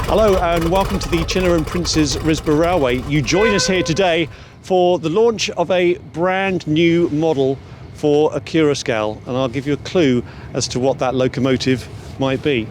Hello and welcome to the Chinner and Princes Risborough Railway. You join us here today for the launch of a brand new model for Accurascale, and I'll give you a clue as to what that locomotive might be.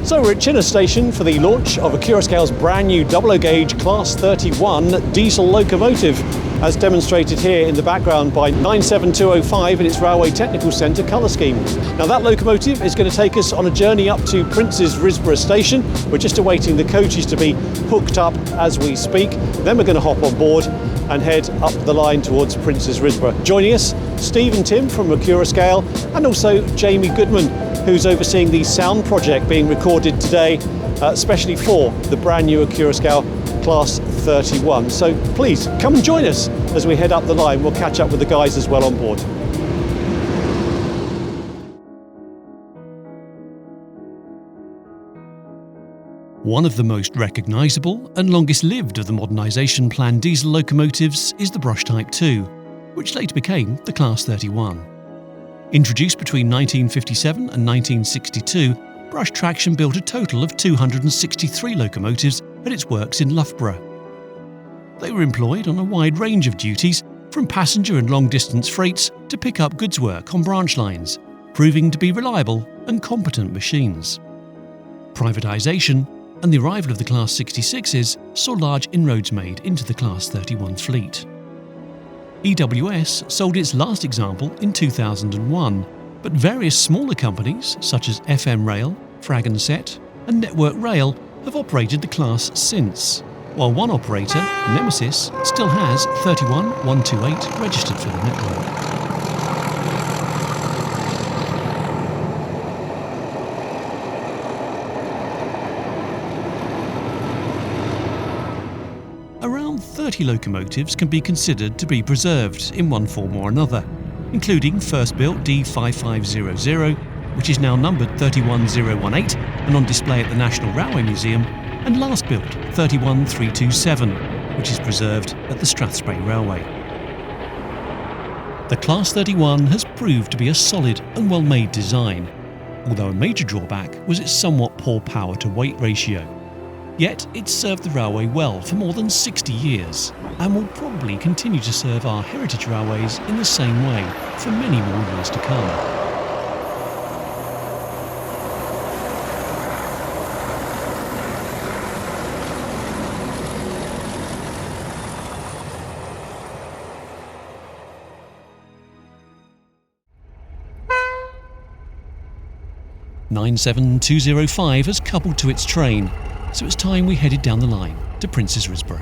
So we're at Chinner Station for the launch of Accurascale's brand new double-O gauge Class 31 diesel locomotive, as demonstrated here in the background by 97205 in its Railway Technical Centre colour scheme. Now that locomotive is going to take us on a journey up to Princes Risborough Station. We're just awaiting the coaches to be hooked up as we speak. Then we're going to hop on board and head up the line towards Princes Risborough. Joining us, Steve and Tim from Accurascale, and also Jamie Goodman, who's overseeing the sound project being recorded today, especially for the brand new Accurascale Class 31. So please come and join us as we head up the line. We'll catch up with the guys as well on board. One of the most recognisable and longest lived of the modernisation plan diesel locomotives is the Brush Type 2, which later became the Class 31. Introduced between 1957 and 1962, Brush Traction built a total of 263 locomotives at its works in Loughborough. They were employed on a wide range of duties, from passenger and long-distance freights to pick up goods work on branch lines, proving to be reliable and competent machines. Privatisation and the arrival of the Class 66s saw large inroads made into the Class 31 fleet. EWS sold its last example in 2001, but various smaller companies such as FM Rail, Frag & Set and Network Rail have operated the class since, while one operator, Nemesis, still has 31128 registered for the network. Around 30 locomotives can be considered to be preserved in one form or another, including first built D5500, which is now numbered 31018 and on display at the National Railway Museum, and last built 31327, which is preserved at the Strathspey Railway. The Class 31 has proved to be a solid and well-made design, although a major drawback was its somewhat poor power-to-weight ratio. Yet it's served the railway well for more than 60 years and will probably continue to serve our heritage railways in the same way for many more years to come. (97205) has coupled to its train, so it's time we headed down the line to Princes Risborough.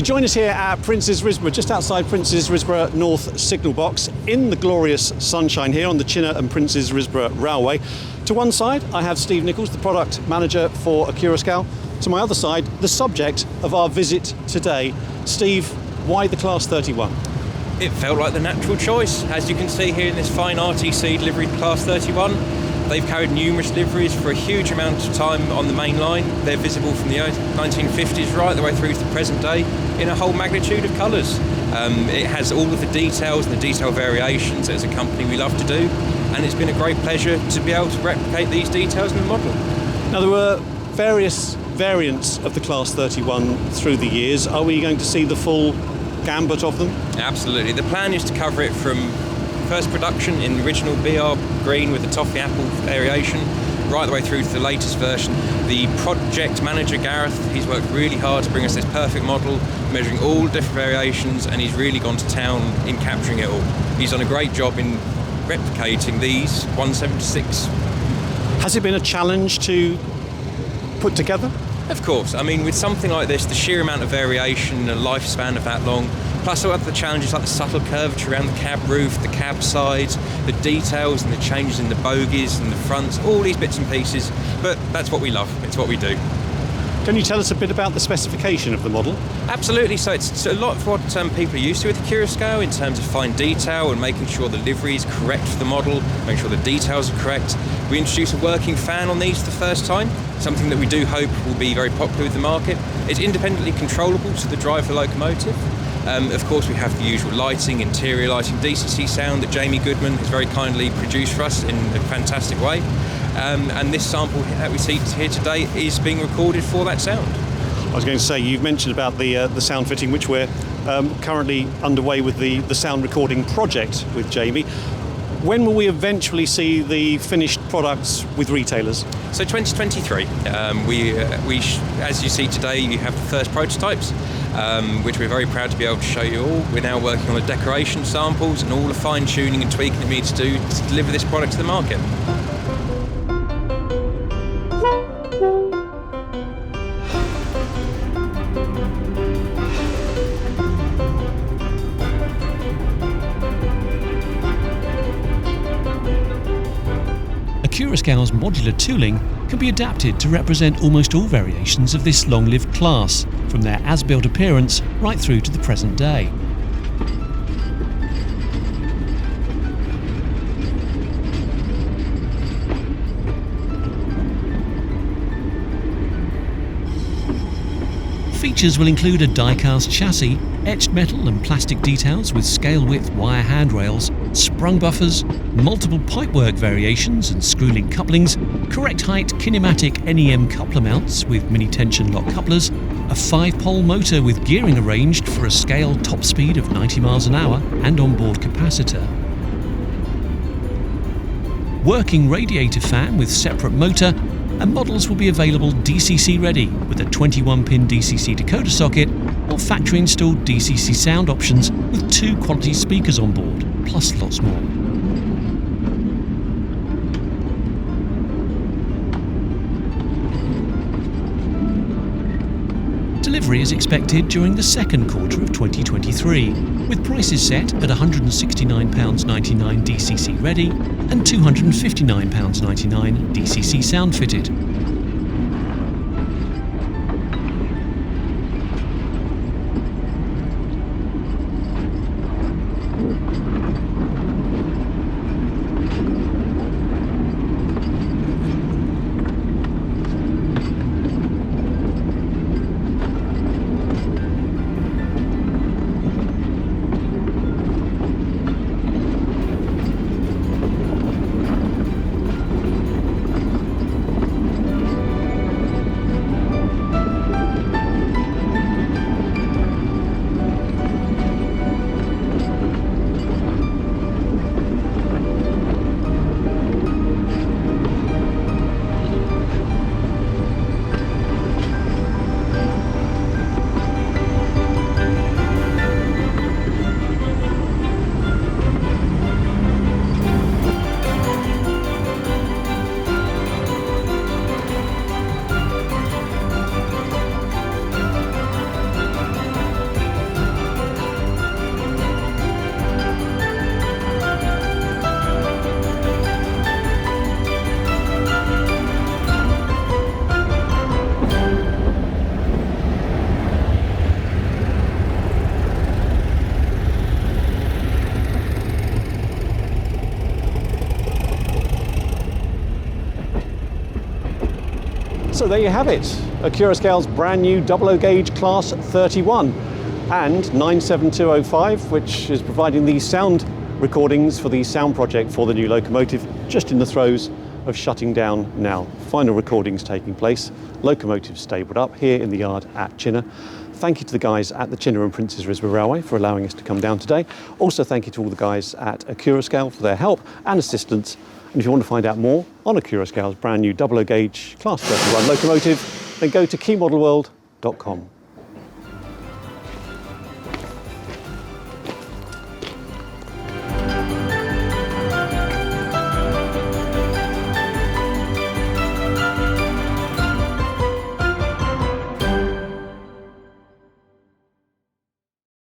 You join us here at Princes Risborough, just outside Princes Risborough North Signal Box, in the glorious sunshine here on the Chinner and Princes Risborough Railway. To one side, I have Steve Nichols, the product manager for Accurascale. To my other side, the subject of our visit today. Steve, why the Class 31? It felt like the natural choice. As you can see here in this fine RTC delivery Class 31, they've carried numerous liveries for a huge amount of time on the main line. They're visible from the 1950s right the way through to the present day in a whole magnitude of colours. It has all of the details and the detail variations that as a company we love to do, and it's been a great pleasure to be able to replicate these details in the model. Now, there were various variants of the Class 31 through the years. Are we going to see the full gambit of them? Absolutely. The plan is to cover it from first production in the original BR green with the toffee apple variation, right the way through to the latest version. The project manager, Gareth, he's worked really hard to bring us this perfect model, measuring all different variations, and he's really gone to town in capturing it all. He's done a great job in replicating these 176. Has it been a challenge to put together? Of course. I mean, with something like this, the sheer amount of variation, a lifespan of that long, plus all the challenges like the subtle curvature around the cab roof, the cab sides, the details and the changes in the bogies and the fronts, all these bits and pieces. But that's what we love. It's what we do. Can you tell us a bit about the specification of the model? Absolutely. So it's a lot of what people are used to with the Accurascale in terms of fine detail and making sure the livery is correct for the model, making sure the details are correct. We introduced a working fan on these for the first time, something that we do hope will be very popular with the market. It's independently controllable to the drive of the locomotive. Of course, we have the usual lighting, interior lighting, DCC sound that Jamie Goodman has very kindly produced for us in a fantastic way. And this sample that we see here today is being recorded for that sound. I was going to say, you've mentioned about the sound fitting, which we're currently underway with the sound recording project with Jamie. When will we eventually see the finished products with retailers? So 2023. As you see today, you have the first prototypes, which we're very proud to be able to show you all. We're now working on the decoration samples and all the fine tuning and tweaking that we need to do to deliver this product to the market. Accurascale's modular tooling can be adapted to represent almost all variations of this long-lived class, from their as-built appearance right through to the present day. Features will include a die-cast chassis, etched metal and plastic details with scale-width wire handrails, sprung buffers, multiple pipework variations and screw-link couplings, correct height kinematic NEM coupler mounts with mini-tension lock couplers, a 5-pole motor with gearing arranged for a scale top speed of 90 miles an hour and onboard capacitor. Working radiator fan with separate motor, and models will be available DCC ready with a 21-pin DCC decoder socket or factory-installed DCC sound options with 2 quality speakers on board, plus lots more. Delivery is expected during the second quarter of 2023, with prices set at £169.99 DCC ready and £259.99 DCC sound fitted. So there you have it, Accurascale's brand new 00 gauge Class 31 and 97205, which is providing these sound recordings for the sound project for the new locomotive, just in the throes of shutting down now. Final recordings taking place, locomotive stabled up here in the yard at Chinner. Thank you to the guys at the Chinner and Princes Risborough Railway for allowing us to come down today. Also thank you to all the guys at Accurascale for their help and assistance. And if you want to find out more on Accurascale's brand new 00 gauge Class 31 locomotive, then go to keymodelworld.com.